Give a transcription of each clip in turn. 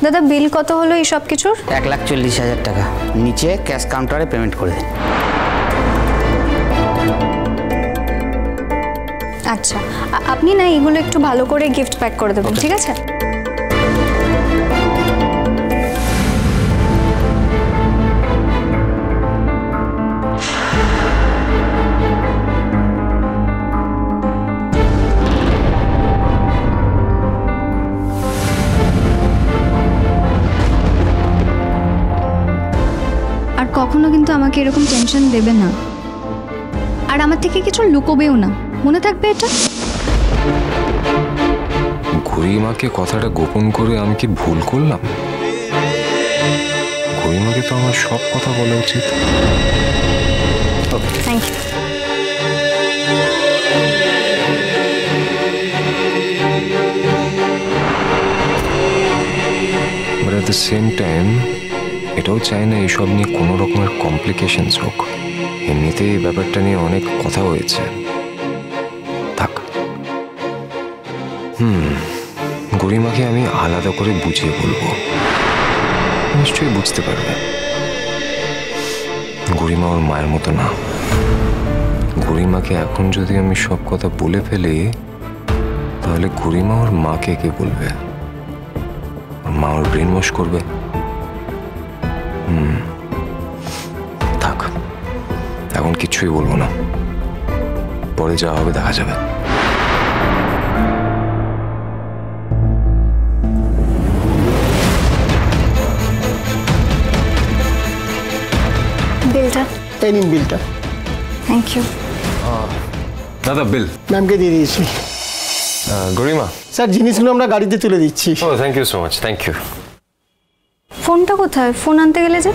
দাদা বিল কত হলো এই সব কিছুর? 1,40,000 টাকা। নিচে ক্যাশ কাউন্টারে পেমেন্ট করে দিন। আচ্ছা, আপনি না এগুলো একটু ভালো করে গিফট প্যাক করে দেবেন, ঠিক আছে? আর কখনো কিন্তু আমাকে এরকম টেনশন দেবে না, আর আমার থেকে কিছু লুকোবেও না, মনে থাকবে এটা। গরিমাকে কথাটা গোপন করে আমি কি ভুল করলাম? গরিমাকে তো আমার সব কথা বলা উচিত। Thank you. But at the same time এটাও চাই না এইসব নিয়ে কোনো রকমের কমপ্লিকেশনস হোক। এমনিতেই এই ব্যাপারটা নিয়ে অনেক কথা হয়েছে। থাক। গরিমাকে আমি আলাদা করে বুঝিয়ে বলবো, নিশ্চয়ই বুঝতে পারবে। গরিমা ওর মায়ের মতো না। গরিমাকে এখন যদি আমি সব কথা বলে ফেলি তাহলে গরিমা ওর মাকে কে বলবে? ওর মা ওর ব্রেন ওয়াশ করবে। থাক, এখন কিছুই বলবো না, পরে যা হবে দেখা যাবে। বিলটা এই নিন বিলটা। Thank you. দাদা বিল ম্যামকে দিয়ে দিয়েছি। গরিমা স্যার জিনিসগুলো আমরা গাড়িতে তুলে দিচ্ছি। ও thank you so much, thank you. ফোনটা কোথায়? ফোন আনতে গেলে যে।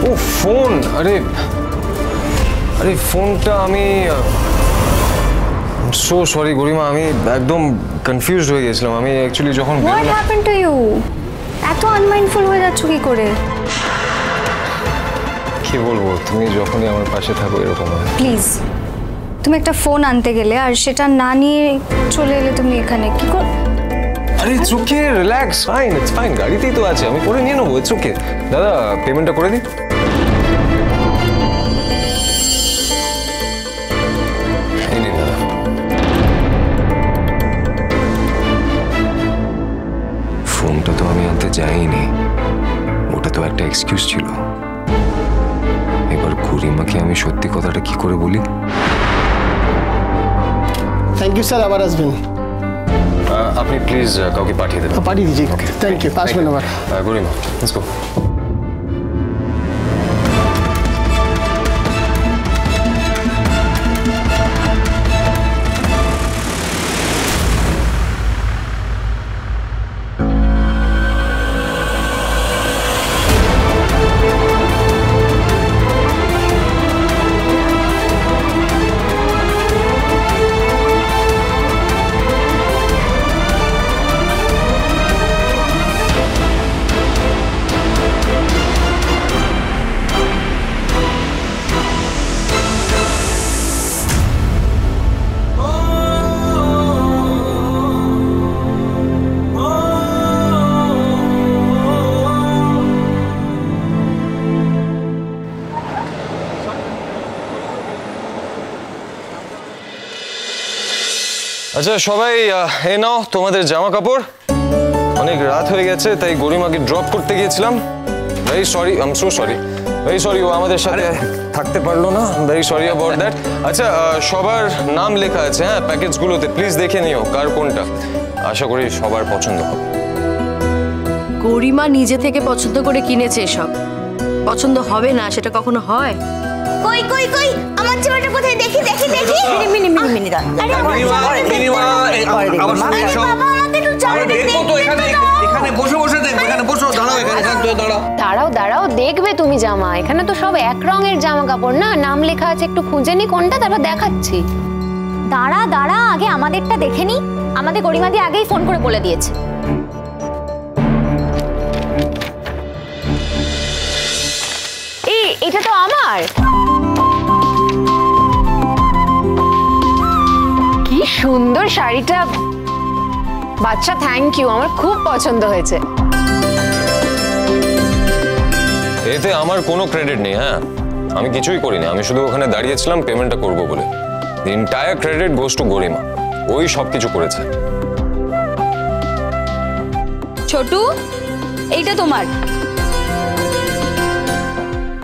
ও ফোন, আরে আরে ফোনটা আমি সো সরি গরিমা, আমি একদম কনফিউজড হয়ে গেছিলাম। আমি অ্যাকচুয়ালি যখন হোয়াট হ্যাপেন্ড টু ইউ? এত আনমাইন্ডফুল হয়ে যাচ্ছ কি করে? কি বলবো, তুমি যখনই আমার পাশে থাকো এরকম হয়। প্লিজ, তুমি একটা ফোন আনতে গেলে আর সেটা না নিয়ে চলে এলে তুমি এখানে কি কর? আরে it's okay, relax, fine, it's fine, গাড়িতেই তো আছে, আমি করে নিয়ে নেবো, ইটস ওকে। দাদা পেমেন্টটা করে দিই। এই নিন দাদা। ফোনটা তো আমি আনতে যাইনি, ওটা তো একটা এক্সকিউজ ছিল। এবার গরিমাকে আমি সত্যি কথাটা কি করে বলি? থ্যাংক ইউ স্যার, আবার আসবেন। আপনি প্লিজ কাউকে পাঠিয়ে দেবেন। পাঠিয়ে দিচ্ছি। থ্যাংক ইউ, আসবেন আবার। গরিমা, লেটস গো। আচ্ছা সবাই এই নাও তোমাদের জামা কাপড়। অনেক রাত হয়ে গেছে তাই গরিমাকে ড্রপ করতে গিয়েছিলাম। Very sorry, I am so sorry, very sorry, ও আমাদের সাথে থাকতে পারলো না, ভেরি সরি অ্যাবাউট দ্যাট। আচ্ছা সবার নাম লেখা আছে হ্যাঁ প্যাকেজগুলোতে, প্লিজ দেখে নিও কার কোনটা। আশা করি সবার পছন্দ হবে। গরিমা নিজে থেকে পছন্দ করে কিনেছে এসব, পছন্দ হবে না সেটা কখনো হয়? কই কই কই আমার জামাটা কোথায়? দেখি দেখি দেখি। মিনি মিনি মিনি দাঁড়া। আরে আবার শুনে এসো। বাবা আমাকে একটু জামা দেখো তো এখানে বসে বসে দেখো, এখানে বসো, দাঁড়াও এখানে, দাঁড়াও। দাঁড়াও দাঁড়াও, দেখবে তুমি জামা, এখানে তো সব এক রঙের জামা কাপড় না, নাম লেখা আছে, একটু খুঁজে নি কোনটা, তারপর দেখাচ্ছি। দাঁড়া দাঁড়া, আগে আমাদেরটা দেখে নি। আমাদের গরিমা দি আগেই ফোন করে বলে দিয়েছে। এটা তো আমার। কি কি সুন্দর শাড়িটা, বাচ্চা থ্যাংক ইউ, আমার খুব পছন্দ হয়েছে। এতে আমার কোনো ক্রেডিট নেই। হ্যাঁ, আমি কিছুই করিনি, আমি শুধু ওখানে দাঁড়িয়েছিলাম পেমেন্টটা করবো বলে। The entire credit goes to Garima, ওই সব কিছু করেছে। ছোটু, এইটা তোমার।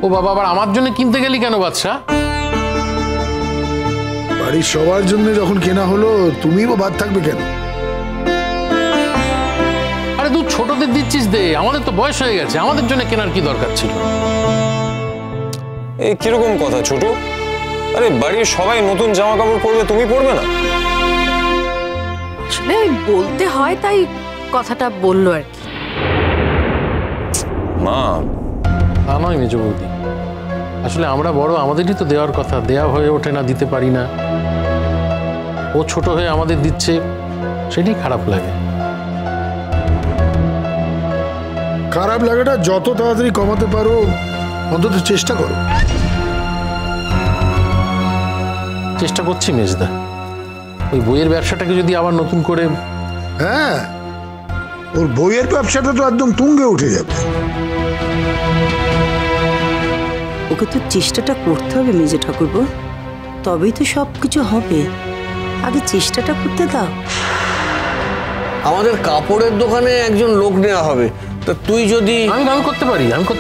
ও বাবা, আবার আমার জন্য কিনতে গেলি কেন বাচ্চা? বাড়ির সবার জন্য যখন কেনা হলো, তুমি বা বাদ থাকবে কেন? আরে তুই ছোটদের দিচ্ছিস দে, আমাদের তো বয়স হয়ে গেছে, আমাদের জন্য কেনার কি দরকার ছিল? এই কিরকম কথা ছোট? আরে বাড়ির সবাই নতুন জামা কাপড় পরবে, তুমি পরবে না? আসলে ওই বলতে হয় তাই কথাটা বললো আর কি। মা, তা নয় মেজ বৌদি, আসলে আমরা বড়, আমাদেরই তো দেওয়ার কথা, দেওয়া হয়ে ওঠে না, দিতে পারি না। ও ছোট হয়ে আমাদের দিচ্ছে, সেটাই খারাপ লাগে। খারাপ লাগাটা যত তাড়াতাড়ি কমাতে পারো অন্তত চেষ্টা করো। চেষ্টা করছি মেজদা, ওই বইয়ের ব্যবসাটাকে যদি আবার নতুন করে। হ্যাঁ, ওর বইয়ের ব্যবসাটা তো একদম তুঙ্গে উঠে যাবে। ওকে তো চেষ্টাটা করতে হবে মেজে ঠাকুরপো, তবেই তো সব কিছু হবে। আগে চেষ্টাটা করতে দাও। আমাদের কাপড়ের দোকানে একজন লোক নেওয়া হবে, তা তুই যদি। আমি করতে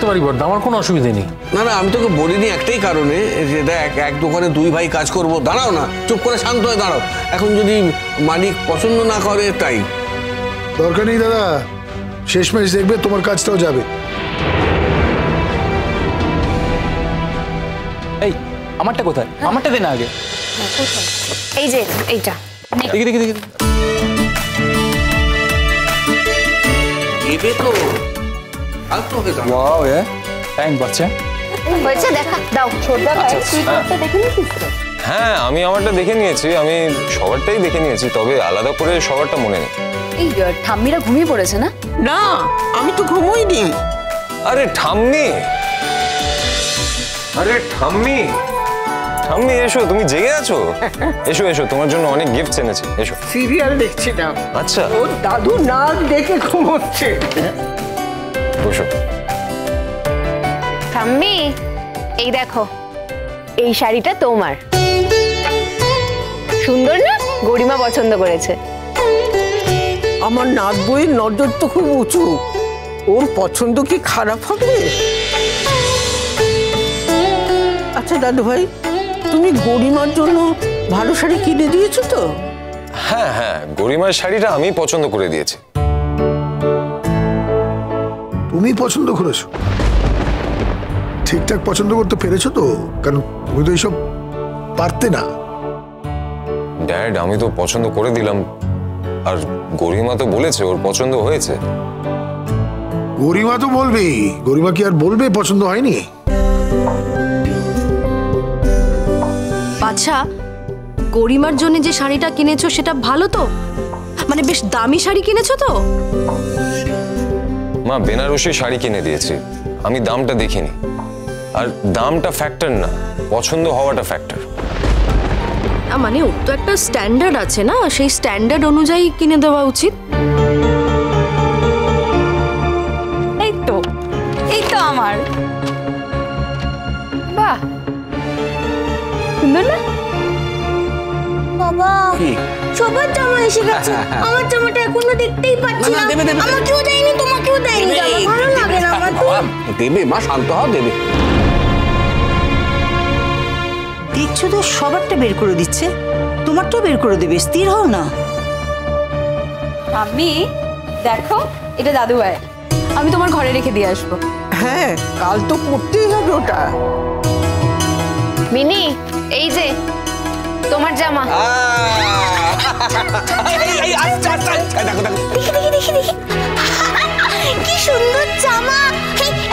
পারি বড়দা, আমার কোনো অসুবিধা নেই। না না, আমি তোকে বলিনি একটাই কারণে, যে দেখ এক দোকানে দুই ভাই কাজ করব। দাঁড়াও না, চুপ করে শান্ত হয়ে দাঁড়াও। এখন যদি মালিক পছন্দ না করে তাই। দরকার নেই দাদা, শেষমেশ দেখবে তোমার কাজটাও যাবে। এই আমারটা কোথায়? আমারটা দে না আগে। এই যে এইটা দেখি দেখি দেখি। এবে তো আলতো হয়ে যাবে। ওয়াও, থ্যাঙ্ক বাচ্চা। হয়েছে, দেখা দাও। হ্যাঁ আমি আমারটা দেখে নিয়েছি, আমি সবারটাই দেখে নিয়েছি, তবে আলাদা করে সবারটা মনে নেই। এই ঠাম্মিরা ঘুমিয়ে পড়েছে না? না, আমি তো ঘুমোইনি। আরে ঠাম্মি, ঠাম্মি এসো, তুমি জেগে আছো? এসো এসো, তোমার জন্য অনেক গিফট এনেছি, এসো। সিরিয়াল দেখছিলাম। আচ্ছা, ওর দাদু নাচ দেখে ঘুমোচ্ছে। বসো। ঠাম্মি, এই দেখো, এই শাড়িটা তোমার। সুন্দর না? গরিমা পছন্দ করেছে। আমার নাচ বইয়ের নজর তো খুব উঁচু, ওর পছন্দ কি খারাপ হবে? আচ্ছা দাদু ভাই, তুমি গরিমার জন্য ভালো শাড়ি কিনে দিয়েছো তো? হ্যাঁ হ্যাঁ, গরিমার শাড়িটা আমি পছন্দ করে দিয়েছি। তুমি পছন্দ করেছো? ঠিকঠাক পছন্দ করতে পেরেছো তো? কারণ তুমি তো এইসব পারতে না। ড্যাড, আমি তো পছন্দ করে দিলাম, আর গরিমা তো বলেছে ওর পছন্দ হয়েছে। গরিমা তো বলবেই, গরিমা কি আর বলবে পছন্দ হয়নি? আচ্ছা, গরিমার জন্য যে শাড়িটা কিনেছো সেটা ভালো তো? মানে বেশ দামি শাড়ি কিনেছো তো? মা, বেনারসি শাড়ি কিনে দিয়েছি, আমি দামটা দেখিনি। আর দামটা ফ্যাক্টর না, পছন্দ হওয়াটা ফ্যাক্টর। মানে ওর তো একটা স্ট্যান্ডার্ড আছে না, সেই স্ট্যান্ডার্ড অনুযায়ী কিনে দেওয়া উচিত। এই তো আমার। বাহ, সুন্দর না? বাবা, সবার জামা এসে গেছে, আমার জামাটা এখনো দেখতেই পাচ্ছি না। আমাকেও দেয়নি, তোমাকেও দেয়নি জামা, ভালো লাগে না আমার তো। দেবে মা, শান্ত হও, দেবে। দেখছো তো, সবারটা বের করে দিচ্ছে, তোমারটাও বের করে দেবে। স্থির হও না। আমি দেখো, এটা দাদু ভাই, আমি তোমার ঘরে রেখে দিয়ে আসবো। হ্যাঁ, কাল তো পড়তেই হবে ওটা। মিনি, এই যে তোমার জামা। দেখি কি সুন্দর জামা।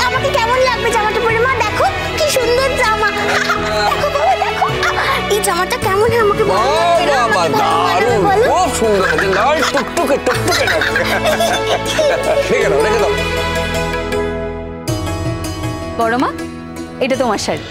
আমাকে কেমন লাগবে জামাটা পরে? মা দেখো কি সুন্দর জামা। দেখো বাবা, দেখো এই জামাটা কেমন আমাকে খুব সুন্দর, টুকটুকে টুকটুকে। রেখে দাও, রেখে দাও। বড় মা, এটা তোমার শাড়ি।